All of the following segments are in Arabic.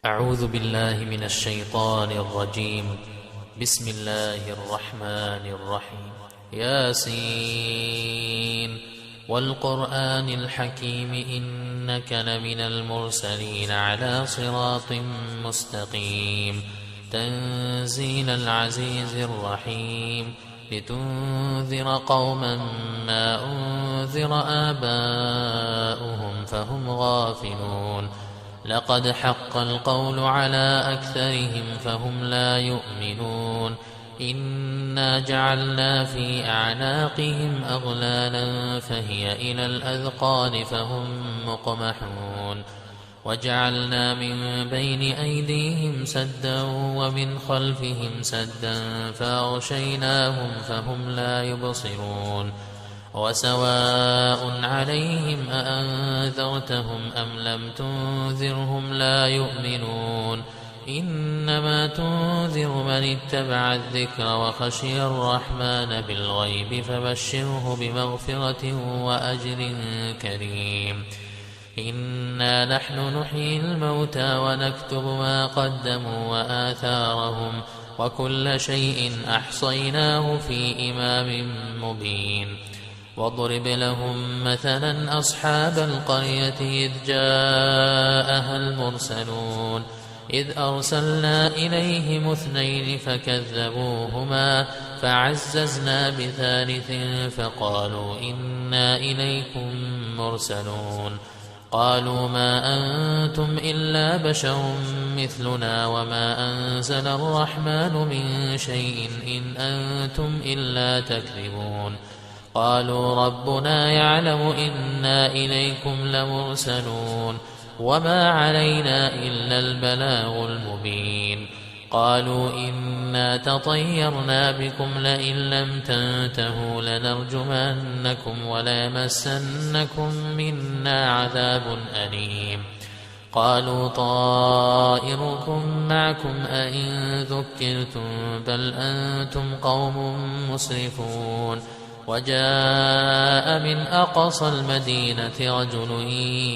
أعوذ بالله من الشيطان الرجيم. بسم الله الرحمن الرحيم. ياسين والقرآن الحكيم إنك لمن المرسلين على صراط مستقيم تنزيل العزيز الرحيم لتنذر قوما ما أنذر آباؤهم فهم غافلون لقد حق القول على أكثرهم فهم لا يؤمنون إنا جعلنا في أعناقهم أغلالا فهي إلى الأذقان فهم مقمحون وجعلنا من بين أيديهم سدا ومن خلفهم سدا فأغشيناهم فهم لا يبصرون وسواء عليهم أأنذرتهم أم لم تنذرهم لا يؤمنون إنما تنذر من اتبع الذكر وخشي الرحمن بالغيب فبشره بمغفرة وأجر كريم إنا نحن نحيي الموتى ونكتب ما قدموا وآثارهم وكل شيء أحصيناه في إمام مبين واضرب لهم مثلا أصحاب القرية إذ جاءها المرسلون إذ أرسلنا إليهم اثنين فكذبوهما فعززنا بثالث فقالوا إنا إليكم مرسلون قالوا ما أنتم إلا بشر مثلنا وما أنزل الرحمن من شيء إن أنتم إلا تكذبون قالوا ربنا يعلم إنا إليكم لمرسلون وما علينا إلا البلاغ المبين قالوا إنا تطيرنا بكم لئن لم تنتهوا لنرجمنكم وليمسنكم منا عذاب أليم قالوا طائركم معكم أئن ذكرتم بل أنتم قوم مسرفون وجاء من أقصى المدينة رجل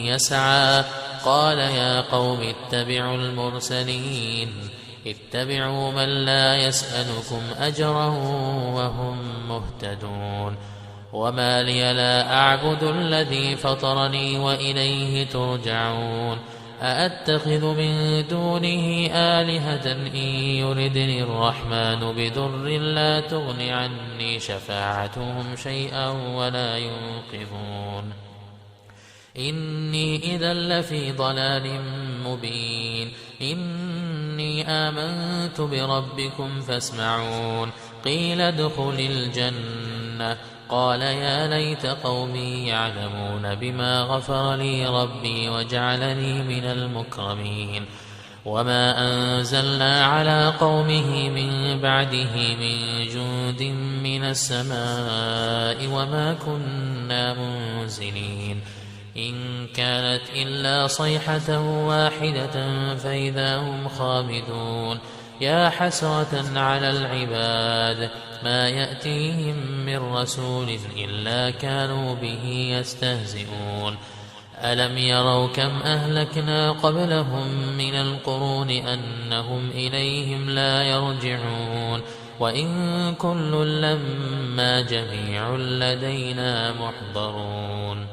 يسعى قال يا قوم اتبعوا المرسلين اتبعوا من لا يسألكم أجرا وهم مهتدون وما لي لا أعبد الذي فطرني وإليه ترجعون أأتخذ من دونه آلهة إن يردني الرحمن بضر لا تغن عني شفاعتهم شيئا ولا ينقذون إني إذا لفي ضلال مبين إني آمنت بربكم فاسمعون قيل ادخل الجنة قال يا ليت قومي يعلمون بما غفر لي ربي وجعلني من المكرمين وما أنزلنا على قومه من بعده من جند من السماء وما كنا منزلين إن كانت إلا صيحة واحدة فإذا هم خامدون يا حسرة على العباد ما يأتيهم من رسول إلا كانوا به يستهزئون ألم يروا كم أهلكنا قبلهم من القرون أنهم إليهم لا يرجعون وإن كل لما جميع لدينا محضرون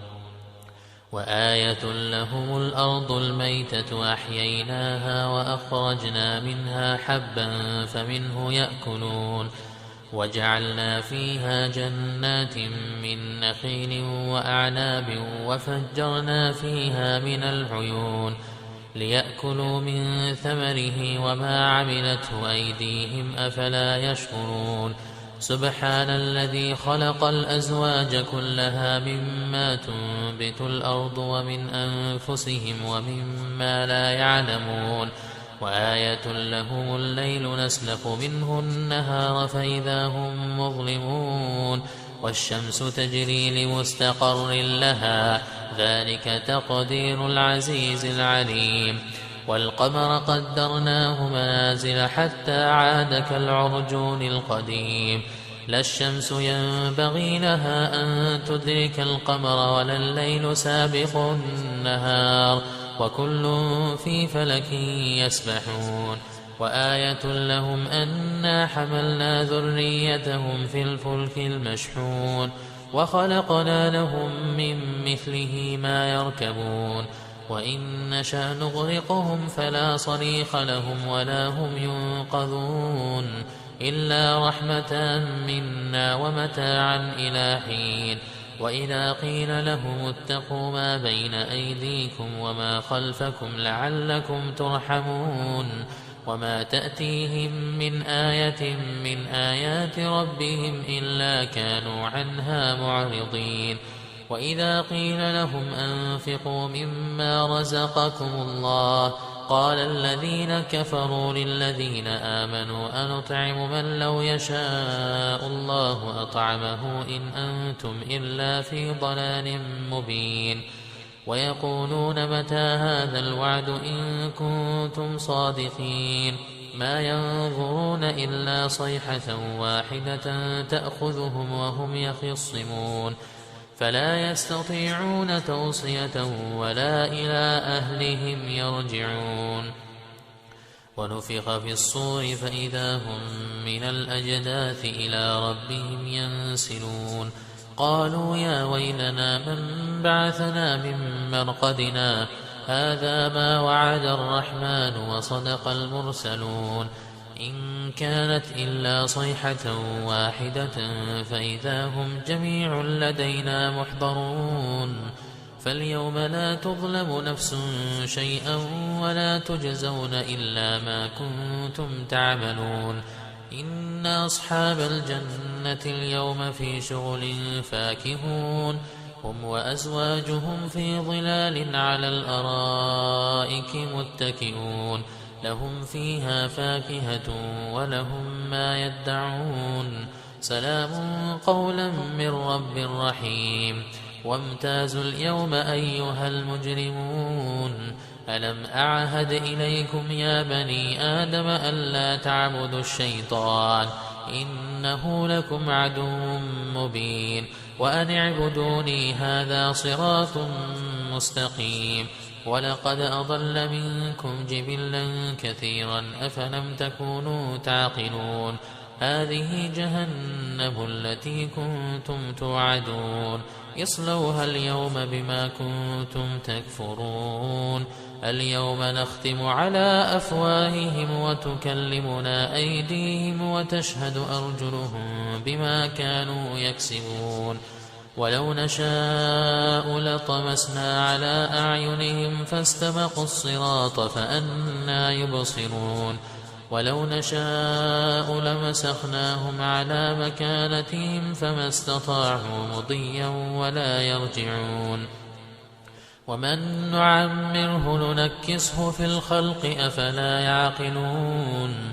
وآية لهم الأرض الميتة أحييناها وأخرجنا منها حبا فمنه يأكلون وجعلنا فيها جنات من نخيل وأعناب وفجرنا فيها من العيون ليأكلوا من ثمره وما عملته أيديهم أفلا يشكرون سبحان الذي خلق الأزواج كلها مما تنبت الأرض ومن أنفسهم ومما لا يعلمون وآية لهم الليل نسلخ منه النهار فإذا هم مظلمون والشمس تجري لمستقر لها ذلك تقدير العزيز العليم والقمر قدرناه منازل حتى عاد كالعرجون القديم لا الشمس ينبغي لها أن تدرك القمر ولا الليل سابق النهار وكل في فلك يسبحون وآية لهم أنا حملنا ذريتهم في الفلك المشحون وخلقنا لهم من مثله ما يركبون وإن نشأ نغرقهم فلا صريخ لهم ولا هم ينقذون إلا رحمة منا ومتاعا إلى حين وإذا قيل لهم اتقوا ما بين أيديكم وما خلفكم لعلكم ترحمون وما تأتيهم من آية من آيات ربهم إلا كانوا عنها معرضين وإذا قيل لهم أنفقوا مما رزقكم الله قال الذين كفروا للذين آمنوا أنطعم من لو يشاء الله أطعمه إن أنتم إلا في ضلال مبين ويقولون متى هذا الوعد إن كنتم صادقين ما ينظرون إلا صيحة واحدة تأخذهم وهم يخصمون فلا يستطيعون توصية ولا إلى أهلهم يرجعون ونفخ في الصور فإذا هم من الأجداث إلى ربهم ينسلون قالوا يا ويلنا من بعثنا من مرقدنا هذا ما وعد الرحمن وصدق المرسلون إن كانت إلا صيحة واحدة فإذا هم جميع لدينا محضرون فاليوم لا تظلم نفس شيئا ولا تجزون إلا ما كنتم تعملون إن أصحاب الجنة اليوم في شغل فاكهون هم وأزواجهم في ظلال على الأرائك متكئون لهم فيها فاكهة ولهم ما يدعون سلام قولا من رب رحيم وامتازوا اليوم أيها المجرمون ألم أعهد إليكم يا بني آدم ألا تعبدوا الشيطان إنه لكم عدو مبين وأن اعبدوني هذا صراط مستقيم ولقد أضل منكم جبلا كثيرا أفلم تكونوا تعقلون هذه جهنم التي كنتم توعدون اصلوها اليوم بما كنتم تكفرون اليوم نختم على أفواههم وتكلمنا أيديهم وتشهد أرجلهم بما كانوا يكسبون ولو نشاء لطمسنا على أعينهم فاستبقوا الصراط فأنى يبصرون ولو نشاء لمسخناهم على مكانتهم فما استطاعوا مضيا ولا يرجعون ومن نعمره ننكسه في الخلق أفلا يعقلون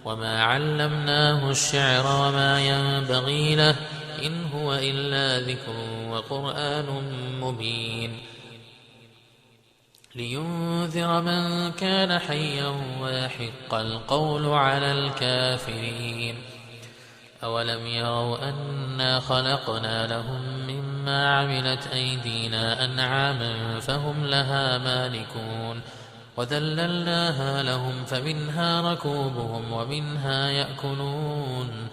وما علمناه الشعر وما ينبغي له إن هو إلا ذكر وقرآن مبين لينذر من كان حيا ويحق القول على الكافرين أولم يروا أنا خلقنا لهم مما عملت أيدينا أنعاما فهم لها مالكون وذللناها لهم فمنها ركوبهم ومنها يأكلون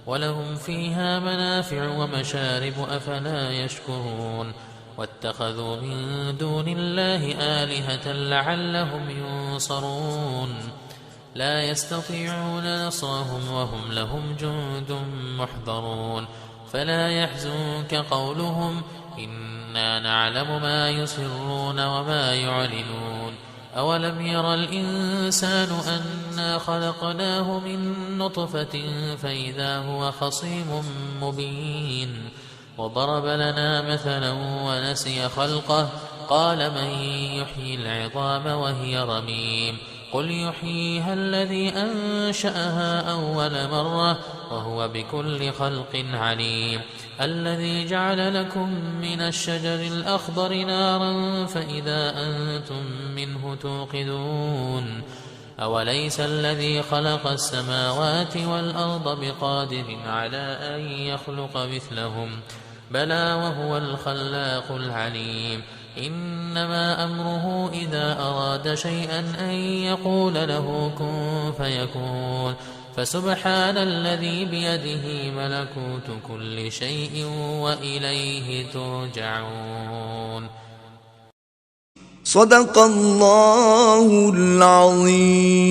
ولهم فيها منافع ومشارب أفلا يشكرون واتخذوا من دون الله آلهة لعلهم ينصرون لا يستطيعون نصرهم وهم لهم جند محضرون فلا يحزنك قولهم إنا نعلم ما يسرون وما يعلنون أولم ير الإنسان أنا خلقناه من نطفة فإذا هو خصيم مبين وضرب لنا مثلا ونسي خلقه قال من يحيي العظام وهي رميم قل يحييها الذي أنشأها أول مرة وهو بكل خلق عليم الذي جعل لكم من الشجر الأخضر نارا فإذا أنتم منه توقدون أوليس الذي خلق السماوات والأرض بقادر على أن يخلق مثلهم بلى وهو الخلاق العليم إنما أمره إذا أراد شيئا أن يقول له كن فيكون فسبحان الذي بيده ملكوت كل شيء وإليه ترجعون. صدق الله العظيم.